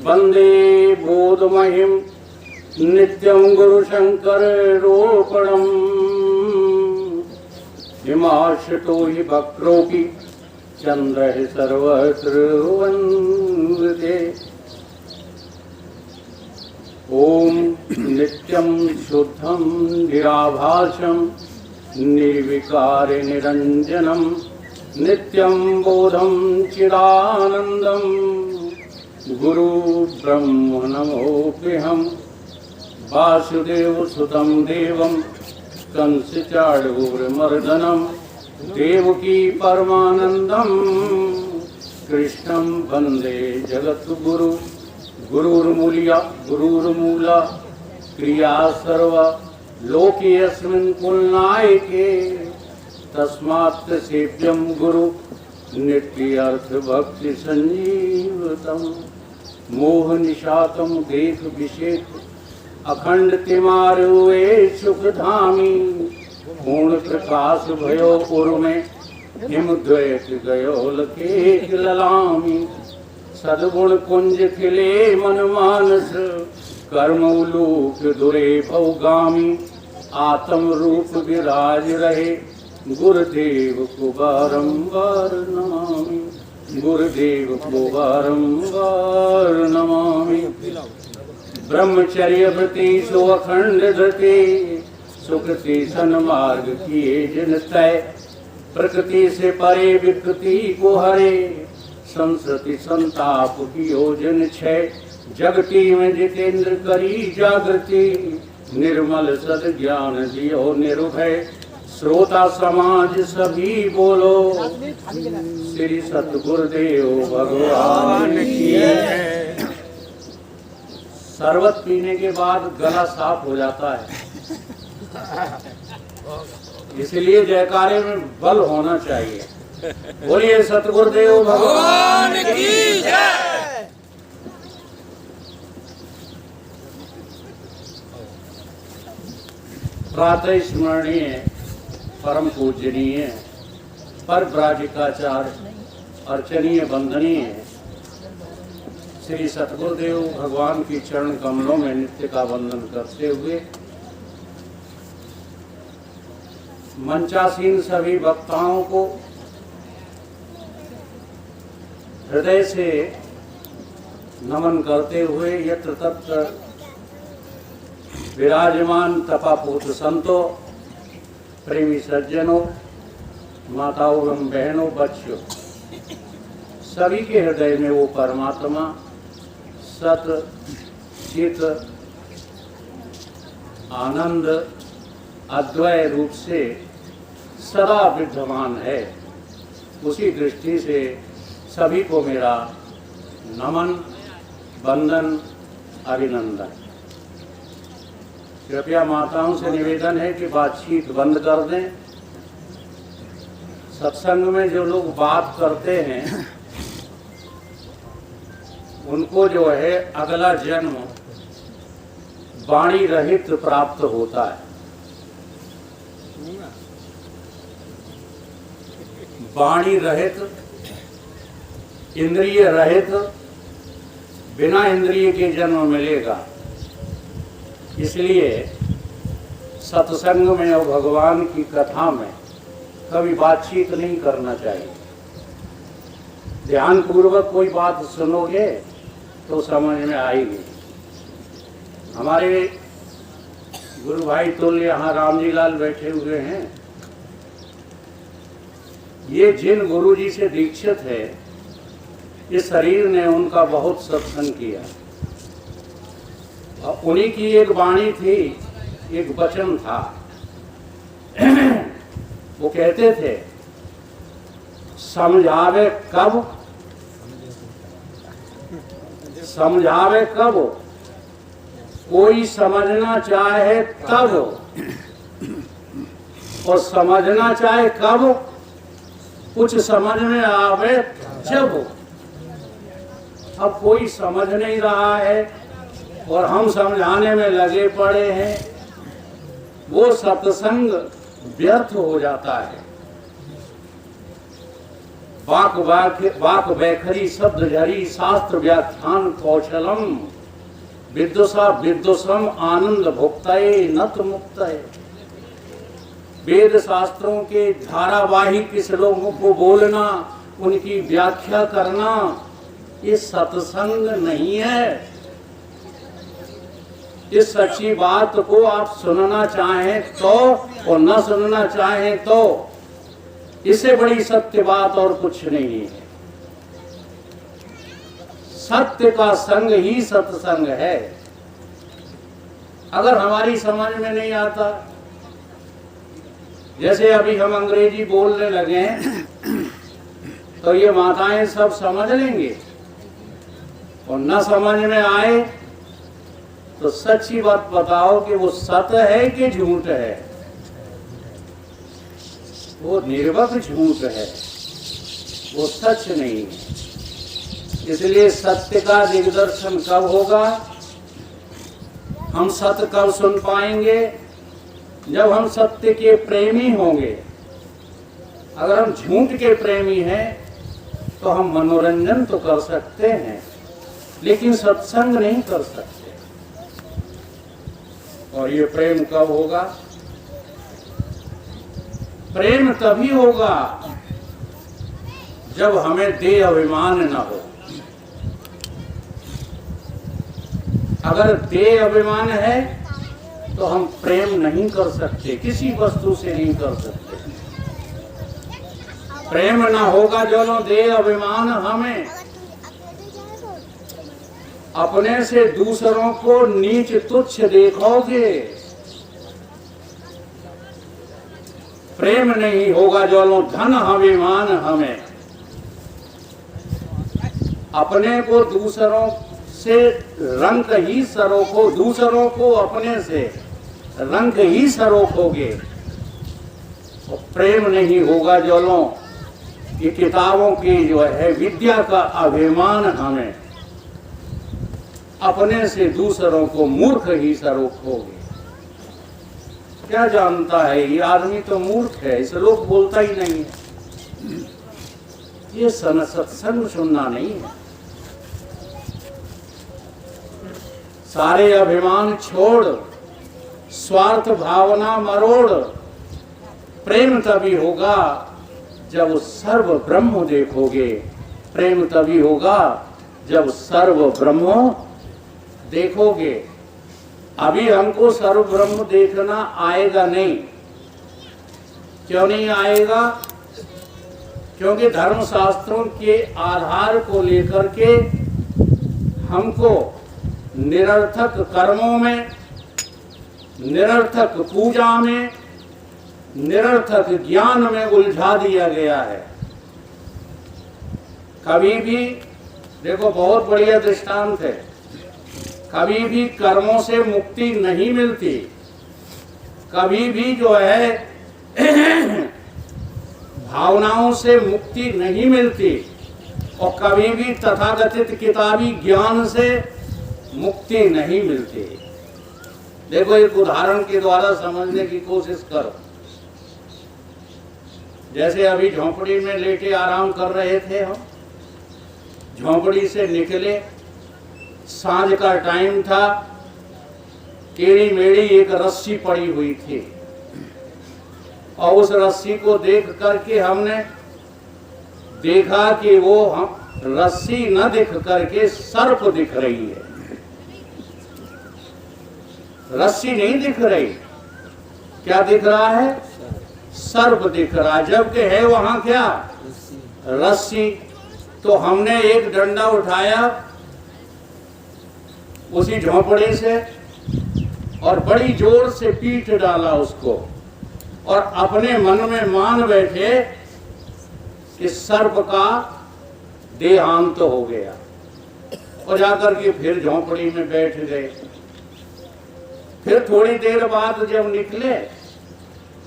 वंदे बोधमहिम नित्यं गुरुशंकरोपणम् हिमाश्रितो हि वक्रोऽपि चन्द्रः सर्वत्र वन्दते। ओम नित्यं शुद्धं निराभासं निर्विकार निरंजनम नित्यं बोधं चिदानंदं गुरु ब्रह्म नमोऽप्यहं वासुदेव सुतं देवं कंस चाणूरमर्दनं देवकी परमानंदं कृष्णं वंदे जगद्गुरु गुरुर्मूल्या गुरुर्मूला क्रिया सर्वा लोके अस्मिन् कुलनायके तस्मात् सेव्यं गुरु नित्यर्थ भक्ति संजीवतम मोह निशातं देख विषेक अखंड तिमारुए सुखधामी पूर्ण प्रकाश भयो उर्मे हिमद्वैत गयो लके ललामी सद्गुण कुंज खिले मन मानस कर्म उलूक दुरे भवगामी आत्म रूप विराज रहे गुरुदेव को बारंबार नमामि गुरुदेव को बारंबार नमामि। ब्रह्मचर्य व्रति सो अखंड धृति सुकृति सन्मार्ग किए जिन तय प्रकृति से परे विकृति को हरे संसति संताप की योजन छय जगती में जितेंद्र करी जागृति निर्मल सद ज्ञान दियो निर्भय श्रोता समाज सभी बोलो श्री सतगुरुदेव भगवान की जय। शरबत पीने के बाद गला साफ हो जाता है, इसलिए जयकारे में बल होना चाहिए। बोलिए सतगुरुदेव भगवान की जय। प्रातः स्मरणीय परम पूजनीय पर ब्राजिकाचार्य अर्चनीय वंदनीय श्री सतगुरुदेव भगवान की चरण कमलों में नित्य का वंदन करते हुए मंचासीन सभी वक्ताओं को हृदय से नमन करते हुए यत्र तत्र विराजमान तपापूत संतों प्रेमी सज्जनों माताओं एवं बहनों बच्चों सभी के हृदय में वो परमात्मा सत चित आनंद अद्वय रूप से सदा विद्यमान है। उसी दृष्टि से सभी को मेरा नमन वंदन अभिनंदन। कृपया माताओं से निवेदन है कि बातचीत बंद कर दें। सत्संग में जो लोग बात करते हैं उनको जो है अगला जन्म वाणी रहित प्राप्त होता है। वाणी रहित इंद्रिय रहित बिना इंद्रिय के जन्म मिलेगा। इसलिए सत्संग में और भगवान की कथा में कभी बातचीत नहीं करना चाहिए। ध्यान पूर्वक कोई बात सुनोगे तो समझ में आएगी। हमारे गुरु भाई तुल्य यहाँ रामजी लाल बैठे हुए हैं। ये जिन गुरु जी से दीक्षित है इस शरीर ने उनका बहुत सत्संग किया और उन्हीं की एक वाणी थी, एक वचन था। वो कहते थे समझावे कब, समझावे कब, कोई समझना चाहे तब, और समझना चाहे कब, कुछ समझ में आवे जब। अब कोई समझ नहीं रहा है और हम समझाने में लगे पड़े हैं, वो सत्संग व्यर्थ हो जाता है। वाक वैखरी शब्द झरी शास्त्र व्याख्यान कौशलम विद्वसा विद्वसम आनंद भुक्तये नत मुक्तये। वेद शास्त्रों के धारावाहिक श्लोकों को बोलना, उनकी व्याख्या करना, ये सत्संग नहीं है। इस सच्ची बात को आप सुनना चाहें तो और न सुनना चाहें तो, इससे बड़ी सत्य बात और कुछ नहीं है। सत्य का संग ही सत्संग है। अगर हमारी समझ में नहीं आता, जैसे अभी हम अंग्रेजी बोलने लगे हैं तो ये माताएं सब समझ लेंगे, और न समझ में आए तो सच्ची बात बताओ कि वो सत्य है कि झूठ है। वो निर्वक झूठ है, वो सच नहीं है। इसलिए सत्य का दिग्दर्शन कब होगा, हम सत्य कब सुन पाएंगे, जब हम सत्य के प्रेमी होंगे। अगर हम झूठ के प्रेमी हैं तो हम मनोरंजन तो कर सकते हैं, लेकिन सत्संग नहीं कर सकते। और ये प्रेम कब होगा? प्रेम तभी होगा जब हमें देह अभिमान न हो। अगर देह अभिमान है तो हम प्रेम नहीं कर सकते, किसी वस्तु से नहीं कर सकते। प्रेम ना होगा जो देह अभिमान हमें अपने से दूसरों को नीच तुच्छ देखोगे। प्रेम नहीं होगा जो धन अभिमान हमें अपने को दूसरों से रंग ही सरोखो, दूसरों को अपने से रंग ही सरोखोगे। और प्रेम नहीं होगा जो ये किताबों की जो है विद्या का अभिमान हमें अपने से दूसरों को मूर्ख ही सरोखोगे। क्या जानता है ये आदमी तो मूर्ख है, इसे लोग बोलता ही नहीं है। ये सत्संग सुनना नहीं है। सारे अभिमान छोड़, स्वार्थ भावना मरोड़। प्रेम तभी होगा जब सर्व ब्रह्म देखोगे। प्रेम तभी होगा जब सर्व ब्रह्म देखोगे। अभी हमको सर्व ब्रह्म देखना आएगा नहीं। क्यों नहीं आएगा? क्योंकि धर्म शास्त्रों के आधार को लेकर के हमको निरर्थक कर्मों में, निरर्थक पूजा में, निरर्थक ज्ञान में उलझा दिया गया है। कभी भी देखो, बहुत बढ़िया दृष्टांत है, कभी भी कर्मों से मुक्ति नहीं मिलती, कभी भी जो है भावनाओं से मुक्ति नहीं मिलती, और कभी भी तथाकथित किताबी ज्ञान से मुक्ति नहीं मिलती। देखो, एक उदाहरण के द्वारा समझने की कोशिश करो। जैसे अभी झोंपड़ी में लेटे आराम कर रहे थे हम, झोंपड़ी से निकले, सांझ का टाइम था, टेढ़ी मेढ़ी एक रस्सी पड़ी हुई थी, और उस रस्सी को देख करके हमने देखा कि वो रस्सी न दिख करके सर्प दिख रही है। रस्सी नहीं दिख रही, क्या दिख रहा है? सर्प दिख रहा है, जबकि है वहां क्या? रस्सी। तो हमने एक डंडा उठाया उसी झोंपड़ी से और बड़ी जोर से पीट डाला उसको, और अपने मन में मान बैठे कि सर्प का देहांत हो गया, और जाकर के फिर झोंपड़ी में बैठ गए। फिर थोड़ी देर बाद जब निकले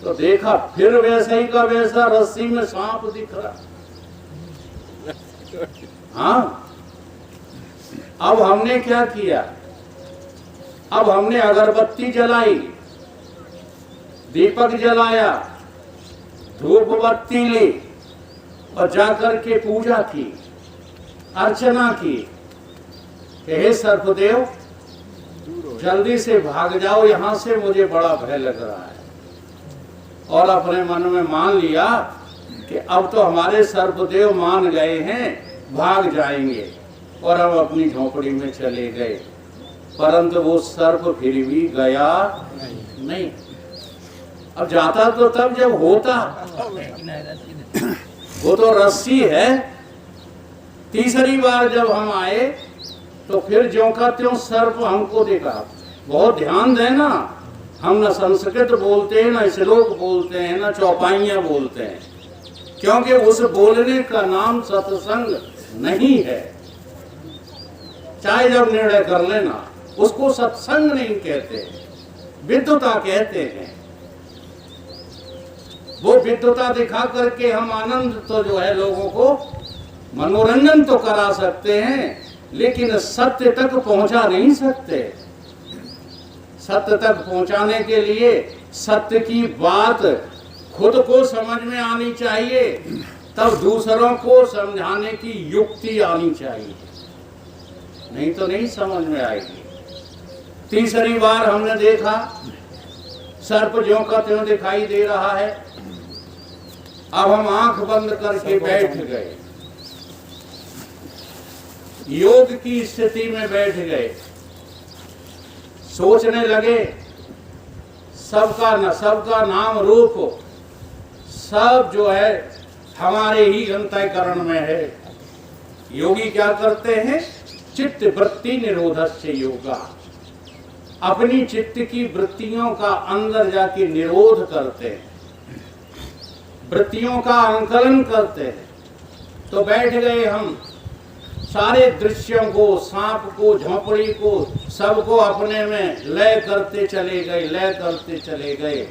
तो देखा फिर वैसा ही का वैसा रस्सी में सांप दिख रहा। हाँ, अब हमने क्या किया? अब हमने अगरबत्ती जलाई, दीपक जलाया, धूप बत्ती ली, और जाकर के पूजा की, अर्चना की कि हे सर्पदेव जल्दी से भाग जाओ यहाँ से, मुझे बड़ा भय लग रहा है। और अपने मन में मान लिया कि अब तो हमारे सर्पदेव मान गए हैं, भाग जाएंगे, और हम अपनी झोपड़ी में चले गए। परंतु वो सर्प फिर भी गया नहीं। अब जाता तो तब जब होता, वो तो रस्सी है। तीसरी बार जब हम आए तो फिर ज्यों का त्यों सर्प हमको देखा। बहुत ध्यान देना, हम न संस्कृत बोलते हैं, न श्लोक बोलते हैं, न चौपाइयां बोलते हैं, क्योंकि उस बोलने का नाम सत्संग नहीं है। चाहे जब निर्णय कर लेना, उसको सत्संग नहीं कहते, विद्वता कहते हैं। वो विद्वता दिखा करके हम आनंद तो जो है लोगों को मनोरंजन तो करा सकते हैं, लेकिन सत्य तक पहुंचा नहीं सकते। सत्य तक पहुंचाने के लिए सत्य की बात खुद को समझ में आनी चाहिए, तब दूसरों को समझाने की युक्ति आनी चाहिए, नहीं तो नहीं समझ में आएगी। तीसरी बार हमने देखा सर्प ज्यों का त्यों दिखाई दे रहा है। अब हम आंख बंद करके बैठ गए, योग की स्थिति में बैठ गए, सोचने लगे सबका नाम रूप सब जो है हमारे ही अंतःकरण में है। योगी क्या करते हैं? चित्त वृत्ति निरोधस्य योगा, अपनी चित्त की वृत्तियों का अंदर जाके निरोध करते हैं, वृत्तियों का अंकलन करते हैं। तो बैठ गए हम, सारे दृश्यों को, सांप को, झोंपड़ी को, सबको अपने में लय करते चले गए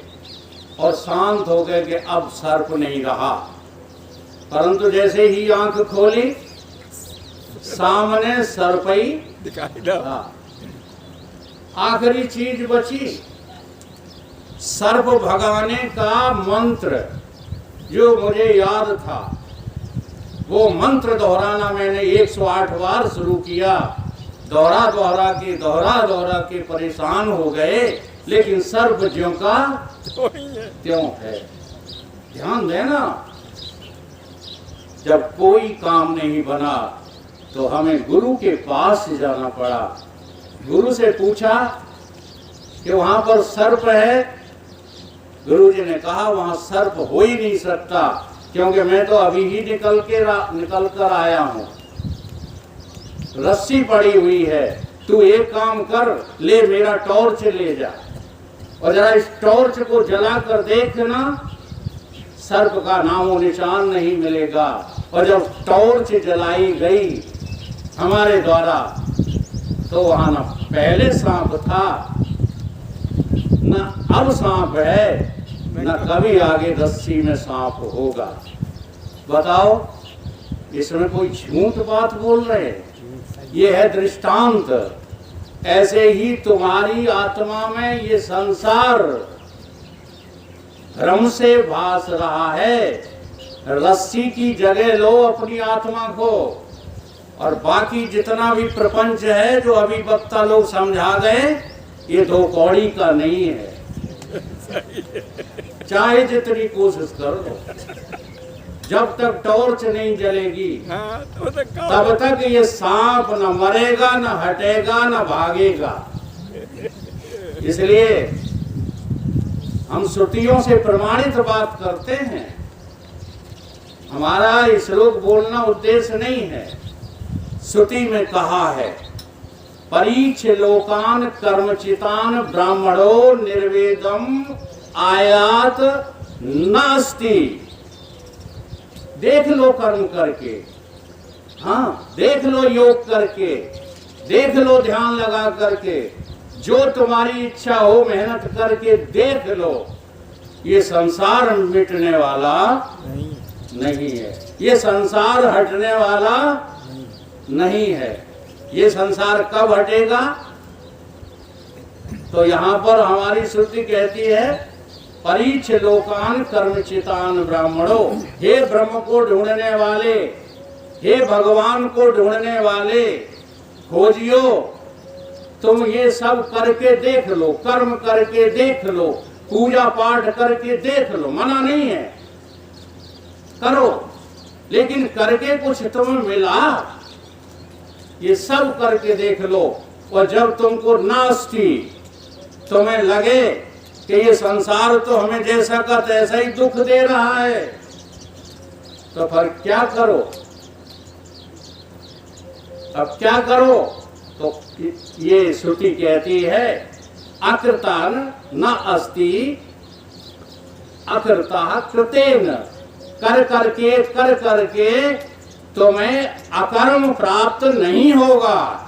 और शांत हो गए कि अब सर्प नहीं रहा। परंतु जैसे ही आंख खोली, सामने सर्प ही दिखाई दिया। आखिरी चीज बची सर्प भगाने का मंत्र, जो मुझे याद था। वो मंत्र दोहराना मैंने 108 बार शुरू किया। दोहरा के परेशान हो गए, लेकिन सर्प ज्यों का त्यों है। ध्यान देना, जब कोई काम नहीं बना तो हमें गुरु के पास जाना पड़ा। गुरु से पूछा कि वहां पर सर्प है। गुरु जी ने कहा वहां सर्प हो ही नहीं सकता, क्योंकि मैं तो अभी ही निकल कर आया हूं, रस्सी पड़ी हुई है। तू एक काम कर, ले मेरा टॉर्च ले जा और जरा इस टॉर्च को जला कर देखना, सर्प का नामो निशान नहीं मिलेगा। और जब टॉर्च जलाई गई हमारे द्वारा, तो वहां न पहले सांप था, न अब सांप है, न कभी आगे रस्सी में सांप होगा। बताओ, इसमें कोई झूठ बात बोल रहे हैं? ये है दृष्टांत। ऐसे ही तुम्हारी आत्मा में ये संसार भ्रम से भास रहा है। रस्सी की जगह लो अपनी आत्मा को, और बाकी जितना भी प्रपंच है जो अभी वक्ता लोग समझा गए, ये दो कौड़ी का नहीं है। चाहे जितनी कोशिश कर लो, जब तक टॉर्च नहीं जलेगी तब तक ये सांप न मरेगा, न हटेगा, न भागेगा। इसलिए हम श्रुतियों से प्रमाणित बात करते हैं। हमारा श्लोक बोलना उद्देश्य नहीं है। श्रुति में कहा है, परीक्ष लोकान कर्मचितान ब्राह्मणो निर्वेदम आयात नास्ति। देख लो कर्म करके, हाँ देख लो योग करके, देख लो ध्यान लगा करके, जो तुम्हारी इच्छा हो मेहनत करके देख लो। ये संसार मिटने वाला नहीं है, ये संसार हटने वाला नहीं है। ये संसार कब हटेगा? तो यहाँ पर हमारी श्रुति कहती है परीक्ष लोकान कर्मचितान ब्राह्मणों, हे ब्रह्म को ढूंढने वाले, हे भगवान को ढूंढने वाले खोजियो, तुम ये सब करके देख लो, कर्म करके देख लो, पूजा पाठ करके देख लो, मना नहीं है, करो, लेकिन करके कुछ तुम्हें मिला, ये सब करके देख लो। और जब तुमको नास्ति, तुम्हें लगे कि ये संसार तो हमें जैसा का तैसा ही दुख दे रहा है, तो फिर क्या करो? अब क्या करो? तो ये श्रुति कहती है अकृतान न अस्ति अकृता कृतेन, कर करके तुम्हें अकर्म प्राप्त नहीं होगा।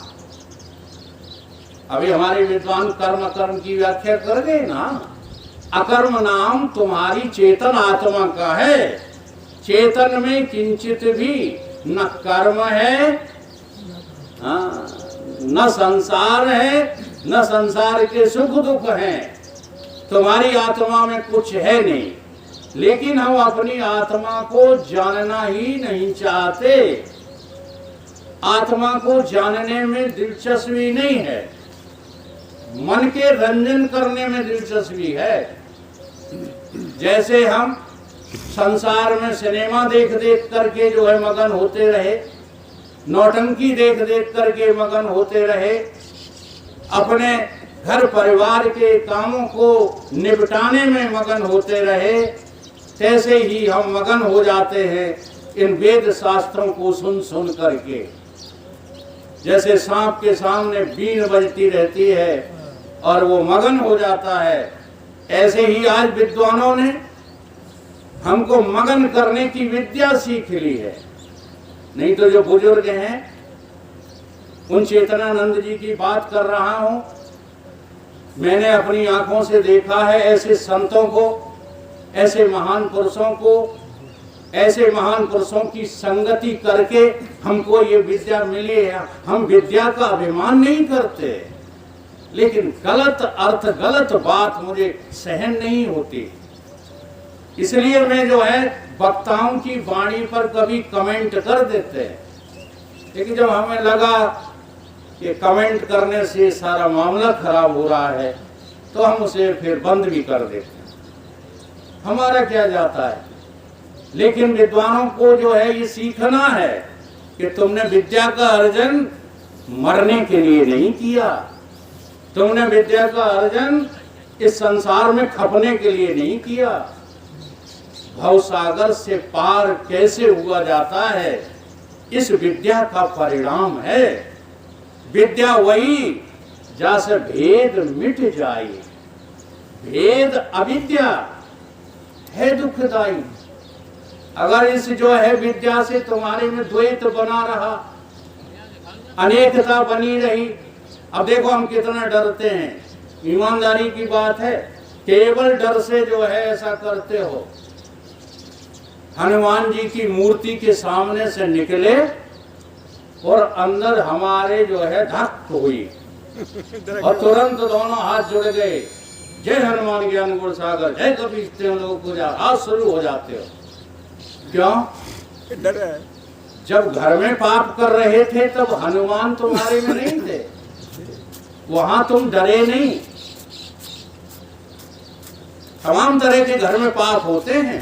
अभी हमारे विद्वान कर्म कर्म की व्याख्या कर गए ना। अकर्म नाम तुम्हारी चेतन आत्मा का है, चेतन में किंचित भी न कर्म है, न संसार है, न संसार के सुख दुख हैं, तुम्हारी आत्मा में कुछ है नहीं। लेकिन हम अपनी आत्मा को जानना ही नहीं चाहते, आत्मा को जानने में दिलचस्पी नहीं है, मन के रंजन करने में दिलचस्पी है। जैसे हम संसार में सिनेमा देख देख करके जो है मगन होते रहे, नौटंकी देख देख करके मगन होते रहे, अपने घर परिवार के कामों को निपटाने में मगन होते रहे, तैसे ही हम मगन हो जाते हैं इन वेद शास्त्रों को सुन सुन करके। जैसे सांप के सामने बीन बजती रहती है और वो मगन हो जाता है, ऐसे ही आज विद्वानों ने हमको मगन करने की विद्या सीख ली है। नहीं तो जो बुजुर्ग हैं, उन चेतनानंद जी की बात कर रहा हूं, मैंने अपनी आंखों से देखा है ऐसे संतों को, ऐसे महान पुरुषों को, ऐसे महान पुरुषों की संगति करके हमको ये विद्या मिली है। हम विद्या का अभिमान नहीं करते, लेकिन गलत अर्थ गलत बात मुझे सहन नहीं होती, इसलिए मैं जो है वक्ताओं की वाणी पर कभी कमेंट कर देते हैं। लेकिन जब हमें लगा कि कमेंट करने से सारा मामला खराब हो रहा है, तो हम उसे फिर बंद भी कर देते हैं, हमारा क्या जाता है। लेकिन विद्वानों को जो है ये सीखना है कि तुमने विद्या का अर्जन मरने के लिए नहीं किया, तुमने विद्या का अर्जन इस संसार में खपने के लिए नहीं किया। भवसागर से पार कैसे हुआ जाता है, इस विद्या का परिणाम है। विद्या वही जैसे भेद मिट जाए, भेद अविद्या है दुखदाई। अगर इस जो है विद्या से तुम्हारे में द्वैत बना रहा, अनेकता बनी रही, अब देखो हम कितना डरते हैं, ईमानदारी की बात है, केवल डर से जो है ऐसा करते हो। हनुमान जी की मूर्ति के सामने से निकले और अंदर हमारे जो है धक हुई और तुरंत दोनों हाथ जुड़ गए, जय हनुमान ज्ञान गुण सागर, जय कपीसते हो लोग पूजा, आज शुरू हो जाते हो। क्यों? डर है। जब घर में पाप कर रहे थे तब हनुमान तुम्हारे में नहीं थे, वहां तुम डरे नहीं। तमाम तरह के घर में पाप होते हैं,